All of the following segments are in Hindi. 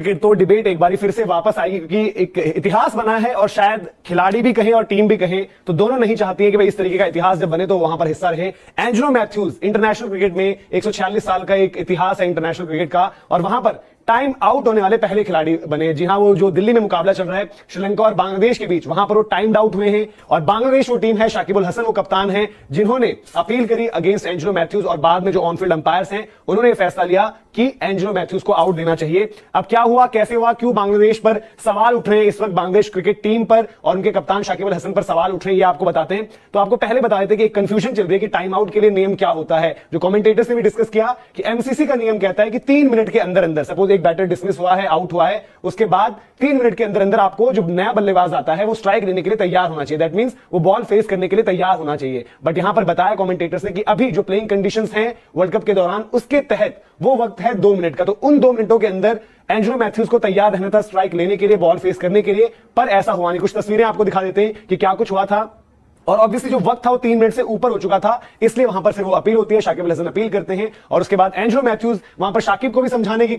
तो डिबेट एक बारी फिर से वापस आएगी क्योंकि एक इतिहास बना है और शायद खिलाड़ी भी कहें और टीम भी कहें तो दोनों नहीं चाहती है कि भाई इस तरीके का इतिहास जब बने तो वहां पर हिस्सा रहे। एंजेलो मैथ्यूज इंटरनेशनल क्रिकेट में 146 साल का एक इतिहास है इंटरनेशनल क्रिकेट का और वहां पर टाइम आउट होने वाले पहले खिलाड़ी बने। जी हां, वो जो दिल्ली में मुकाबला चल रहा है श्रीलंका और बांग्लादेश के बीच, वहां पर वो टाइम्ड आउट हुए हैं और बांग्लादेश वो टीम है, शाकिब अल हसन वो कप्तान है जिन्होंने अपील करी अगेंस्ट एंजेलो मैथ्यूज और बाद में जो ऑनफील्ड अंपायर्स हैं उन्होंने फैसला लिया कि एंजेलो मैथ्यूज को आउट देना चाहिए। अब क्या हुआ, कैसे हुआ, क्यों बांग्लादेश पर सवाल उठ रहे हैं इस वक्त, बांग्लादेश क्रिकेट टीम पर और उनके कप्तान शाकिब अल हसन पर सवाल उठ रहे हैं, ये आपको बताते हैं। तो आपको पहले बता देते हैं कि एक कंफ्यूजन चल रही है कि टाइम आउट के लिए नियम क्या होता है। जो कमेंटेटर्स ने भी डिस्कस किया कि एमसीसी का नियम कहता है कि 3 मिनट के अंदर अंदर, सपोज एक बैटर डिसमिस हुआ है, आउट हुआ है, उसके बाद 3 मिनट के अंदर अंदर आपको जो नया बल्लेबाज आता है वो स्ट्राइक लेने के लिए तैयार होना चाहिए। दैट मींस वो बॉल फेस करने के लिए तैयार होना चाहिए। बट यहां पर बताया कमेंटेटर्स ने कि अभी जो प्लेइंग कंडीशंस हैं वर्ल्ड कप के दौरान उसके तहत वो वक्त है 2 मिनट का। तो उन 2 मिनटों के अंदर एंजेलो मैथ्यूज को तैयार रहना था स्ट्राइक लेने के लिए, बॉल फेस करने के लिए, पर ऐसा हुआ नहीं। कुछ तस्वीरें आपको दिखा देते हैं कि क्या कुछ हुआ था। और ऑब्वियसली जो वक्त था वो 3 मिनट से ऊपर हो चुका था, इसलिए वहां पर फिर वो अपील होती है, शाकिब अल हसन अपील करते हैं और उसके बाद एंजेलो मैथ्यूज वहां पर शाकिब को भी समझाने की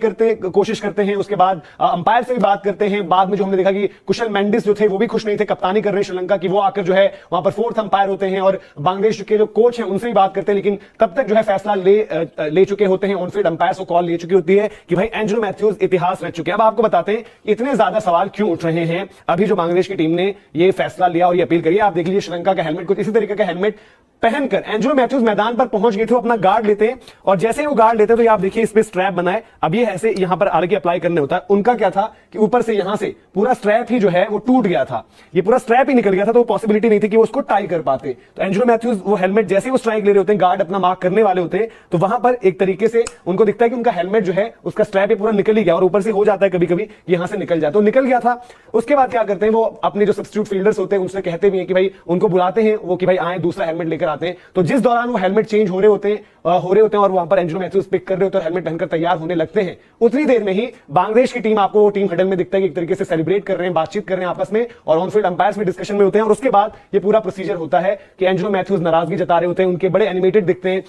कोशिश करते हैं। उसके बाद अंपायर से भी बात करते हैं। बाद में जो हमने देखा कि कुशल मेंडिस जो थे वो भी खुश नहीं थे, कप्तानी कर रहे हैं श्रीलंका की, वो आकर जो है वहां पर 4th अंपायर होते हैं और बांग्लादेश के जो कोच हैं उनसे भी बात करते हैं, लेकिन तब तक जो है फैसला ले चुके होते हैं, ऑनफील्ड अंपायर को कॉल ले चुकी होती है कि भाई एंजेलो मैथ्यूज इतिहास रच चुके हैं। अब आपको बताते हैं इतने ज्यादा सवाल क्यों उठ रहे हैं अभी जो बांग्लादेश की टीम ने ये फैसला लिया और ये अपील करी। आप देख लीजिए श्रीलंका का हेलमेट कुछ इसी तरीके का हेलमेट पहनकर एंजेलो मैथ्यूज मैदान पर पहुंच गए थे, वो अपना गार्ड लेते हैं और जैसे ही वो गार्ड लेते हैं तो ये आप देखिए इस पे स्ट्रैप बना है। अब ये ऐसे यहां पर आगे अप्लाई करने होता है। उनका क्या था कि ऊपर से यहां से पूरा स्ट्रैप ही जो है वो टूट गया था, ये पूरा स्ट्रैप ही निकल गया था, तो पॉसिबिलिटी नहीं थी कि वो उसको टाई कर पाते। तो एंजेलो मैथ्यूज वो हेलमेट जैसे वो स्ट्राइक ले रहे होते हैं, गार्ड अपना मार्क करने वाले होते हैं, तो वहां पर एक तरीके से उनको दिखता है कि उनका हेलमेट जो है उसका स्ट्रैप ही पूरा निकल ही गया और ऊपर से हो जाता है कभी कभी यहां से निकल जाए, तो निकल गया था। उसके बाद क्या करते हैं वो अपने जो सब्स्टिट्यूट फील्डर्स होते हैं उनसे कहते भी हैं कि भाई उनको बुलाते हैं वो कि भाई आए दूसरा हेलमेट लेकर आते हैं। तो जिस दौरान वो हेलमेट चेंज हो रहे होते हैं और वहां पर एंजेलो मैथ्यूज पिक कर रहे होते हैं, हेलमेट पहनकर तैयार होने लगते हैं, उतनी देर में ही बांग्लादेश की टीम आपको टीम हडल में दिखता है कि एक तरीके से सेलिब्रेट कर रहे हैं, बातचीत कर रहे हैं आपस में और ऑनफील्ड अंपायर्स भी डिस्कशन में होते हैं। और उसके बाद ये पूरा प्रोसीजर होता है कि एंजेलो मैथ्यूज नाराजगी जता रहे होते हैं, उनके बड़े एनिमेटेड दिखते हैं।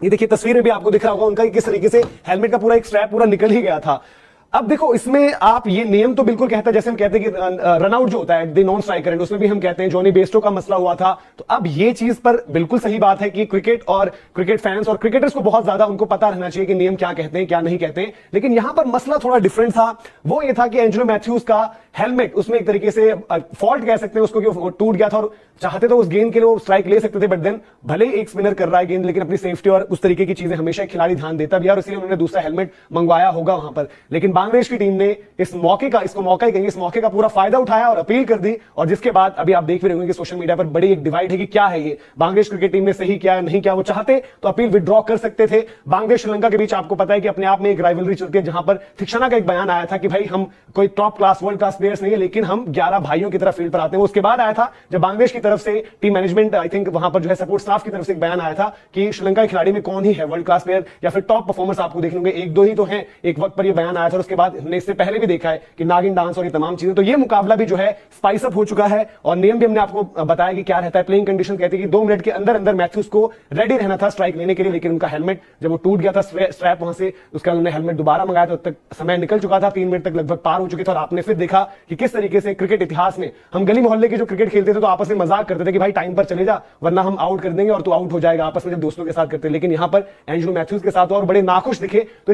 ये देखिए तस्वीर में भी आपको दिख रहा होगा उनका किस तरीके से हेलमेट का पूरा एक स्ट्रैप पूरा निकल ही गया था। अब देखो इसमें आप ये नियम तो बिल्कुल कहता है, जैसे हम कहते हैं कि रनआउट जो होता है द नॉन स्ट्राइक करंट, उसमें भी हम कहते हैं जॉनी बेस्टो का मसला हुआ था। तो अब ये चीज पर बिल्कुल सही बात है कि क्रिकेट और क्रिकेट फैंस और क्रिकेटर्स को बहुत ज्यादा उनको पता रहना चाहिए कि नियम क्या कहते हैं क्या नहीं कहते हैं। लेकिन यहां पर मसला थोड़ा डिफरेंट था, वो ये था कि एंजेलो मैथ्यूज का हेलमेट उसमें एक तरीके से फॉल्ट कह सकते हैं उसको कि वो टूट गया था और चाहते तो उस गेंद के लिए वो स्ट्राइक ले सकते थे, बट देन भले एक स्पिनर कर रहा है गेंद, लेकिन अपनी सेफ्टी और उस तरीके की चीजें हमेशा खिलाड़ी ध्यान देता भी है और इसलिए उन्होंने दूसरा हेलमेट मंगवाया होगा वहां पर। लेकिन बांग्लादेश की टीम ने इस मौके का, इसको मौका ही कहेंगे, इस मौके का पूरा फायदा उठाया और अपील कर दी। और जिसके बाद अभी आप देख भी रहे होंगे कि सोशल मीडिया पर बड़ी एक डिवाइड है कि क्या है ये, बांग्लादेश क्रिकेट टीम ने सही किया नहीं किया। वो चाहते तो अपील विड्रॉ कर सकते थे। बांग्लादेश श्रीलंका के बीच आपको पता है कि अपने आप में एक राइवलरी चलती है, जहां पर थिक्षणा का एक बयान आया था कि भाई हम कोई top class world class players नहीं है, लेकिन हम 11 भाइयों की तरह फील्ड पर आते हैं। उसके बाद आया था जब बांग्लादेश की तरफ से टीम मैनेजमेंट, आई थिंक वहां पर जो है सपोर्ट स्टाफ की तरफ से एक बयान आया था कि श्रीलंका के खिलाड़ी में कौन ही है वर्ल्ड क्लास प्लेयर या फिर टॉप परफॉर्मर्स आपको देखने होंगे, 1-2 ही तो हैं। एक वक्त पर यह बयान आया था और उसके बाद हमने इससे पहले भी देखा है कि नागिन डांस और ये तमाम चीजें। तो ये मुकाबला भी जो है स्पाइस अप हो चुका है और नियम भी हमने आपको बताया कि क्या रहता है। प्लेइंग कंडीशन कहती है कि 2 मिनट के अंदर अंदर मैथ्यूज को रेडी रहना था स्ट्राइक लेने के लिए, लेकिन उनका हेलमेट जब वो टूट गया था स्ट्रैप वहां से, उसका उन्होंने हेलमेट दोबारा मंगाया तो तक समय निकल चुका था, 3 मिनट तक लगभग पार हो चुके थे। और आपने फिर देखा कि किस तरीके से क्रिकेट इतिहास में हम गली मोहल्ले के जो क्रिकेट खेलते थे तो आपस में मजाक करते थे कि भाई टाइम पर चले जा वरना हम आउट कर देंगे और तू आउट हो जाएगा, आपस में जब दोस्तों के साथ करते। लेकिन यहां पर एंजेलो मैथ्यूज के साथ और बड़े नाखुश दिखे। तो